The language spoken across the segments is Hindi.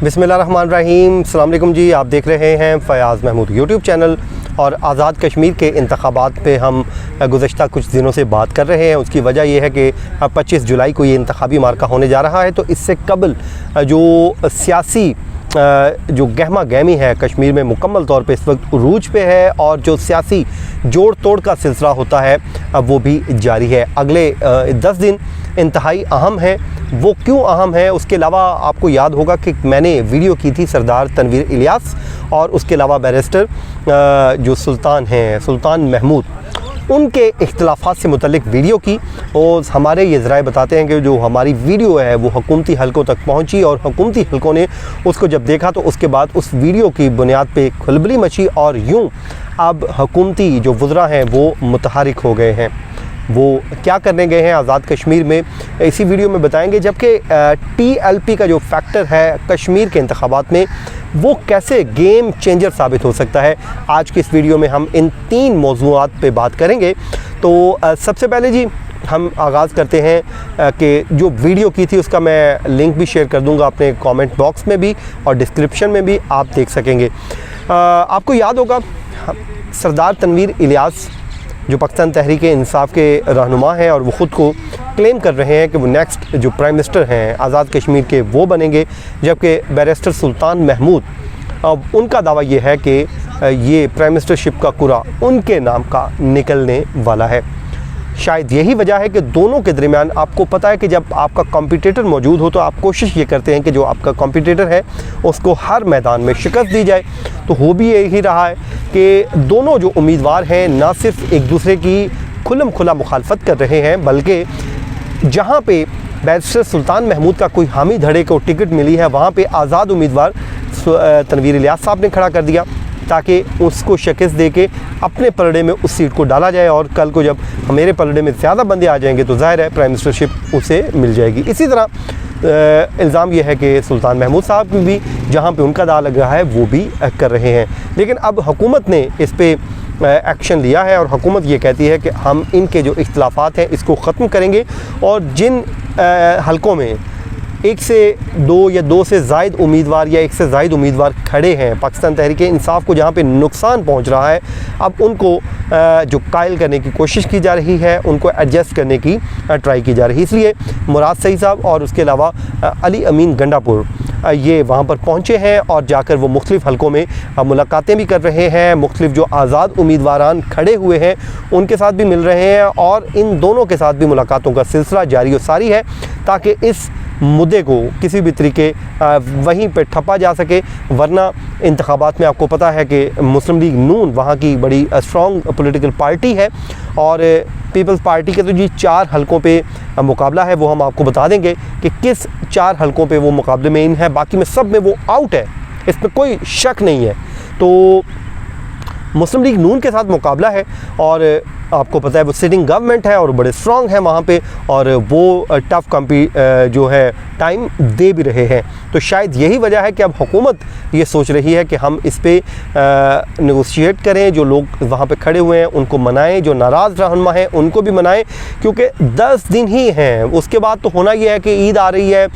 बिस्मिल्लाहिर्रहमानिर्रहीम। अस्सलाम वालेकुम जी, आप देख रहे हैं फ़याज़ महमूद यूट्यूब चैनल। और आज़ाद कश्मीर के इंतखाबात पे हम गुज़श्ता कुछ दिनों से बात कर रहे हैं। उसकी वजह यह है कि 25 जुलाई को ये इंतखाबी मार्का होने जा रहा है। तो इससे कबल जो सियासी जो गहमा गहमी है कश्मीर में मुकम्मल तौर पे इस वक्त उरूज पे है, और जो सियासी जोड़ तोड़ का सिलसिला होता है वो भी जारी है। अगले 10 दिन इंतहाई अहम है। वो क्यों अहम है, उसके अलावा आपको याद होगा कि मैंने वीडियो की थी सरदार तनवीर इलियास और उसके अलावा बैरिस्टर जो सुल्तान हैं, सुल्तान महमूद, उनके इख्तिलाफ़ात से मुतल्लिक वीडियो की। और हमारे ये ज़राए बताते हैं कि जो हमारी वीडियो है वो हुकूमती हलकों तक पहुंची, और हुकूमती हलकों ने उसको जब देखा तो उसके बाद उस वीडियो की बुनियाद पे खलबली मची, और यूँ अब हुकूमती जो वज़रा हैं वो मुतहरिक हो गए हैं। वो क्या करने गए हैं आज़ाद कश्मीर में, इसी वीडियो में बताएंगे। जबकि TLP का जो फैक्टर है कश्मीर के इंतखाबात में, वो कैसे गेम चेंजर साबित हो सकता है, आज की इस वीडियो में हम इन 3 मौज़ूआत पे बात करेंगे। तो सबसे पहले जी हम आगाज़ करते हैं कि जो वीडियो की थी उसका मैं लिंक भी शेयर कर दूंगा अपने कमेंट बॉक्स में भी, और डिस्क्रिप्शन में भी आप देख सकेंगे। आपको याद होगा सरदार तनवीर इलियास जो पाकिस्तान तहरीक इंसाफ के रहनुमा हैं, और वो ख़ुद को क्लेम कर रहे हैं कि वो नेक्स्ट जो प्राइम मिनिस्टर हैं आज़ाद कश्मीर के वो बनेंगे। जबकि बैरिस्टर सुल्तान महमूद, उनका दावा ये है कि ये प्राइम मिनिस्टरशिप का कुरा उनके नाम का निकलने वाला है। शायद यही वजह है कि दोनों के दरमियान, आपको पता है कि जब आपका कॉम्पिटिटर मौजूद हो तो आप कोशिश ये करते हैं कि जो आपका कॉम्पिटिटर है उसको हर मैदान में शिकस्त दी जाए। तो हो भी यही रहा है कि दोनों जो उम्मीदवार हैं ना सिर्फ एक दूसरे की खुल्म खुला मुखालफत कर रहे हैं, बल्कि जहाँ पे बैरिस्टर सुल्तान महमूद का कोई हामी धड़े को टिकट मिली है वहाँ पे आज़ाद उम्मीदवार तनवीर इलियास साहब ने खड़ा कर दिया, ताकि उसको शिकस्त दे के अपने पलड़े में उस सीट को डाला जाए। और कल को जब मेरे पलड़े में ज़्यादा बंदे आ जाएंगे तो ज़ाहिर है प्राइम मिनिस्टरशिप उसे मिल जाएगी। इसी तरह इल्ज़ाम यह है कि सुल्तान महमूद साहब भी जहाँ पे उनका दावा लग रहा है वो भी कर रहे हैं। लेकिन अब हुकूमत ने इस पर एक्शन लिया है, और हुकूमत ये कहती है कि हम इनके जो इख्तिलाफ़ात हैं इसको ख़त्म करेंगे, और जिन हलकों में 1 से 2 या 2 से ज़ायद उम्मीदवार या 1 से ज़ायद उम्मीदवार खड़े हैं, पाकिस्तान तहरीक इंसाफ को जहाँ पे नुकसान पहुँच रहा है, अब उनको जो कायल करने की कोशिश की जा रही है, उनको एडजस्ट करने की ट्राई की जा रही है। इसलिए मुराद सईद साहब और उसके अलावा अली अमीन गंडापुर ये वहाँ पर पहुँचे हैं, और जाकर वो मुख्तलिफ़ हलकों में मुलाकातें भी कर रहे हैं। मुख्तलिफ़ जो आज़ाद उम्मीदवारान खड़े हुए हैं उनके साथ भी मिल रहे हैं, और इन दोनों के साथ भी मुलाकातों का सिलसिला जारी व सारी है, ताकि इस मुद्दे को किसी भी तरीके वहीं पे ठप्पा जा सके। वरना इंतखाबात में आपको पता है कि मुस्लिम लीग नून वहाँ की बड़ी स्ट्रॉन्ग पॉलिटिकल पार्टी है, और पीपल्स पार्टी के तो जी 4 हलकों पे मुकाबला है। वो हम आपको बता देंगे कि किस 4 हलकों पे वो मुकाबले में इन है, बाकी में सब में वो आउट है, इसमें कोई शक नहीं है। तो मुस्लिम लीग नून के साथ मुकाबला है, और आपको पता है वो सिटिंग गवर्नमेंट है और बड़े स्ट्रॉन्ग है वहाँ पे, और वो टफ जो है टाइम दे भी रहे हैं। तो शायद यही वजह है कि अब हुकूमत ये सोच रही है कि हम इस पर नेगोशिएट करें, जो लोग वहाँ पे खड़े हुए हैं उनको मनाएं, जो नाराज़ रहनुमा हैं उनको भी मनाएं, क्योंकि 10 दिन ही हैं। उसके बाद तो होना ये है कि ईद आ रही है,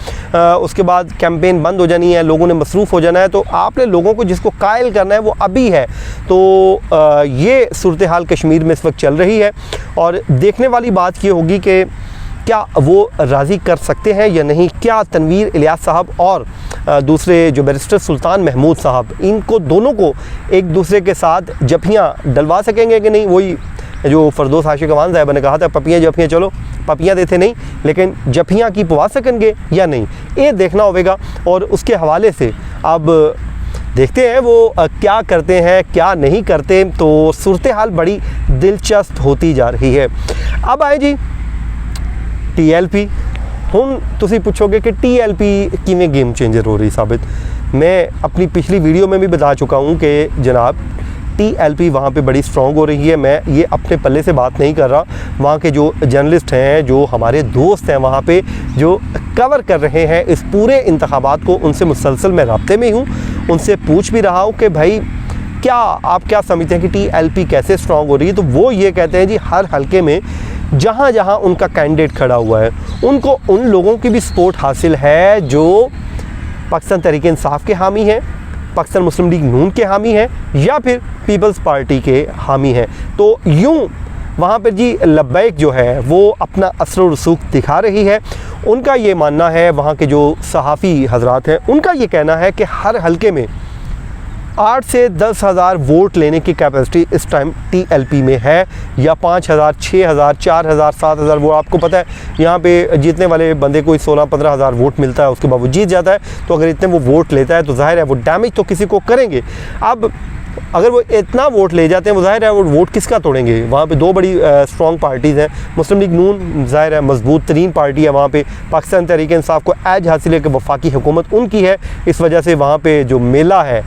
उसके बाद कैंपेन बंद हो जानी है, लोगों ने मसरूफ़ हो जाना है। तो आपने लोगों को जिसको कायल करना है वो अभी है। तो ये सूरत हाल कश्मीर में इस वक्त चल रही है, और देखने वाली बात ये होगी कि क्या वो राज़ी कर सकते हैं या नहीं। क्या तनवीर इलियास साहब और दूसरे जो बैरिस्टर सुल्तान महमूद साहब, इनको दोनों को एक दूसरे के साथ जफियाँ डलवा सकेंगे कि नहीं। वही जो फरदौस आशिक अवान साहब ने कहा था, पपियाँ जफियाँ चलो, पपियाँ देते नहीं लेकिन जफियाँ की पवा सकेंगे या नहीं, ये देखना होगा। और उसके हवाले से अब देखते हैं वो क्या करते हैं क्या नहीं करते। तो सूरत हाल बड़ी दिलचस्प होती जा रही है। अब आए जी TLP। हुण तुसी पूछोगे कि TLP किवें गेम चेंजर हो रही साबित। मैं अपनी पिछली वीडियो में भी बता चुका हूँ कि जनाब TLP वहाँ पे बड़ी स्ट्रॉन्ग हो रही है। मैं ये अपने पल्ले से बात नहीं कर रहा, वहाँ के जो जर्नलिस्ट हैं, जो हमारे दोस्त हैं वहाँ पे जो कवर कर रहे हैं इस पूरे इंतखाबात को, उनसे मुसलसल मैं राब्ते में हूँ, उनसे पूछ भी रहा हूँ कि भाई क्या आप क्या समझते हैं कि TLP कैसे स्ट्रॉन्ग हो रही है। तो वो ये कहते हैं जी हर हलके में जहाँ जहाँ उनका कैंडिडेट खड़ा हुआ है उनको उन लोगों की भी सपोर्ट हासिल है जो पाकिस्तान तहरीक इंसाफ के हामी हैं, पाकिस्तान मुस्लिम लीग नून के हामी हैं, या फिर पीपल्स पार्टी के हामी हैं। तो यूँ वहाँ पर जी लब्बैक जो है वो अपना असर व रसूख दिखा रही है। उनका ये मानना है, वहाँ के जो सहाफ़ी हजरात हैं उनका ये कहना है कि हर हलके में 8 से 10 हज़ार वोट लेने की कैपेसिटी इस टाइम TLP में है, या 5,000, 6,000, 4,000, 7,000। वो आपको पता है यहाँ पे जीतने वाले बंदे को 16-15 हज़ार वोट मिलता है, उसके बाद वो जीत जाता है। तो अगर इतने वो वोट लेता है तो जाहिर है वो डैमेज तो किसी को करेंगे। अब अगर वो इतना वोट ले जाते हैं, वो जाहिर है वो वोट किसका तोड़ेंगे। वहाँ पे दो बड़ी स्ट्रॉन्ग पार्टीज़ हैं। मुस्लिम लीग नून जाहिर है मजबूत तरीन पार्टी है वहाँ पे। पाकिस्तान तहरीक इंसाफ को एज हासिल है कि वफाकी हुकूमत उनकी है, इस वजह से वहाँ पे जो मेला है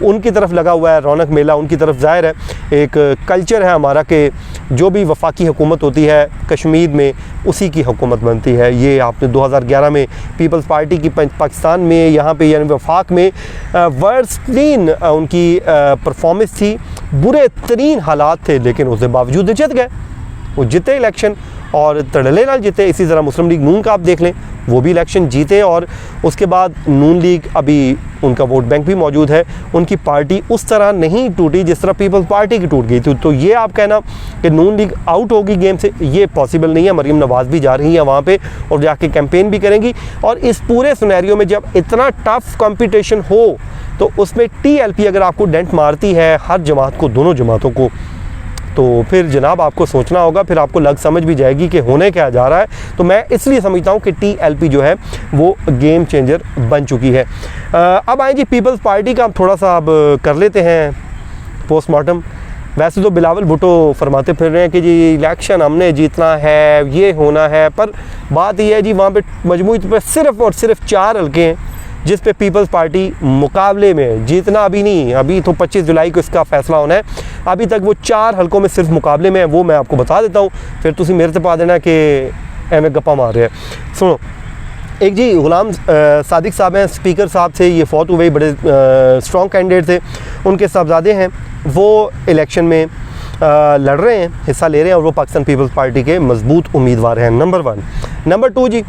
उनकी तरफ लगा हुआ है, रौनक मेला उनकी तरफ। ज़ाहिर है एक कल्चर है हमारा कि जो भी वफाकी हुकूमत होती है कश्मीर में उसी की हुकूमत बनती है। ये आपने 2011 में पीपल्स पार्टी की पाकिस्तान में यहाँ पे यानी वफाक में वर्स्टीन उनकी परफॉर्मेंस थी, बुरे तरीन हालात थे, लेकिन उसके बावजूद जीत गए। वो जीते इलेक्शन और तड़ले नाल जीते। इसी तरह मुस्लिम लीग नून का आप देख लें, वो भी इलेक्शन जीते और उसके बाद नून लीग अभी उनका वोट बैंक भी मौजूद है। उनकी पार्टी उस तरह नहीं टूटी जिस तरह पीपल्स पार्टी की टूट गई थी। तो ये आप कहना कि नून लीग आउट होगी गेम से, ये पॉसिबल नहीं है। मरीम नवाज़ भी जा रही हैं वहाँ पे और जाके कैंपेन भी करेंगी। और इस पूरे सिनेरियो में जब इतना टफ कंपटीशन हो तो उसमें TLP अगर आपको डेंट मारती है हर जमात को, दोनों जमातों को, तो फिर जनाब आपको सोचना होगा, फिर आपको लग समझ भी जाएगी कि होने क्या जा रहा है। तो मैं इसलिए समझता हूँ कि TLP जो है वो गेम चेंजर बन चुकी है। अब आए जी पीपल्स पार्टी का, हम थोड़ा सा अब कर लेते हैं पोस्टमार्टम। वैसे तो बिलावल भुट्टो फरमाते फिर रहे हैं कि जी इलेक्शन हमने जीतना है, ये होना है, पर बात यह है जी वहाँ पे मजमूई तौर पर सिर्फ़ और सिर्फ 4 हल्के हैं जिस पे पीपल्स पार्टी मुकाबले में जीतना अभी नहीं, अभी तो 25 जुलाई को इसका फैसला होना है। अभी तक वो 4 हल्कों में सिर्फ मुकाबले में है, वो मैं आपको बता देता हूँ, फिर तुसी मेरे से पा देना कि एवं गप्पा मार रहे हैं। सुनो, एक जी गुलाम सादिक साहब हैं, स्पीकर साहब से ये फौत हुए, बड़े स्ट्रॉन्ग कैंडिडेट थे, उनके साहबजादे हैं, वो इलेक्शन में लड़ रहे हैं, हिस्सा ले रहे हैं और वो पाकिस्तान पीपल्स पार्टी के मजबूत उम्मीदवार हैं, नंबर 1। नंबर 2 जी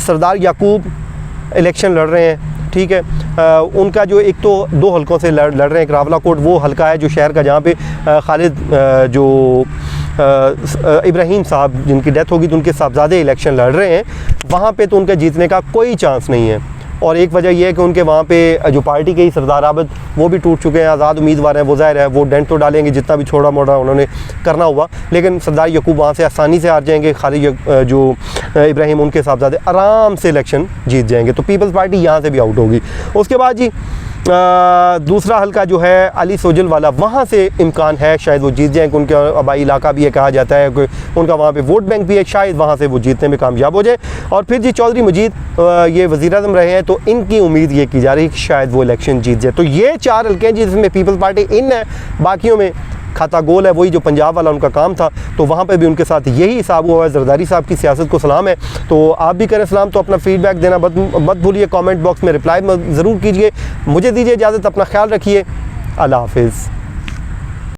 सरदार याकूब इलेक्शन लड़ रहे हैं, ठीक है। उनका जो एक तो 2 हलकों से लड़ रहे हैं। एक रावलाकोट वो हलका है जो शहर का, जहाँ पे खालिद जो इब्राहिम साहब जिनकी डेथ होगी तो उनके साहबजादे इलेक्शन लड़ रहे हैं, वहाँ पे तो उनके जीतने का कोई चांस नहीं है। और एक वजह यह है कि उनके वहाँ पे जो पार्टी के ही सरदार आबद वो भी टूट चुके हैं, आज़ाद उम्मीदवार हैं, वो ज़ाहिर है वो डेंट तो डालेंगे जितना भी छोटा मोटा उन्होंने करना हुआ, लेकिन सरदार यकूब वहाँ से आसानी से हार जाएंगे। खालिद जो इब्राहिम उनके साहबजादे आराम से इलेक्शन जीत जाएंगे। तो पीपल्स पार्टी यहाँ से भी आउट होगी। उसके बाद जी दूसरा हल्का जो है अली सोजल वाला, वहाँ से इम्कान है शायद वो जीत जाएँ, उनका आबाई इलाका भी है, कहा जाता है कि उनका वहाँ पे वोट बैंक भी है, शायद वहाँ से वो जीतने में कामयाब हो जाए। और फिर जी चौधरी मजीद ये वज़ीर-ए-आज़म रहे हैं, तो इनकी उम्मीद ये की जा रही है कि शायद वो इलेक्शन जीत जाए। तो ये 4 हल्के हैं जिसमें पीपल्स पार्टी इन है, बाकियों में खाता गोल है, वही जो पंजाब वाला उनका काम था, तो वहाँ पे भी उनके साथ यही हिसाब हुआ है। जरदारी साहब की सियासत को सलाम है, तो आप भी करें सलाम। तो अपना फीडबैक देना मत भूलिए, कमेंट बॉक्स में रिप्लाई ज़रूर कीजिए। मुझे दीजिए इजाज़त, अपना ख्याल रखिए, अल्लाह हाफिज़।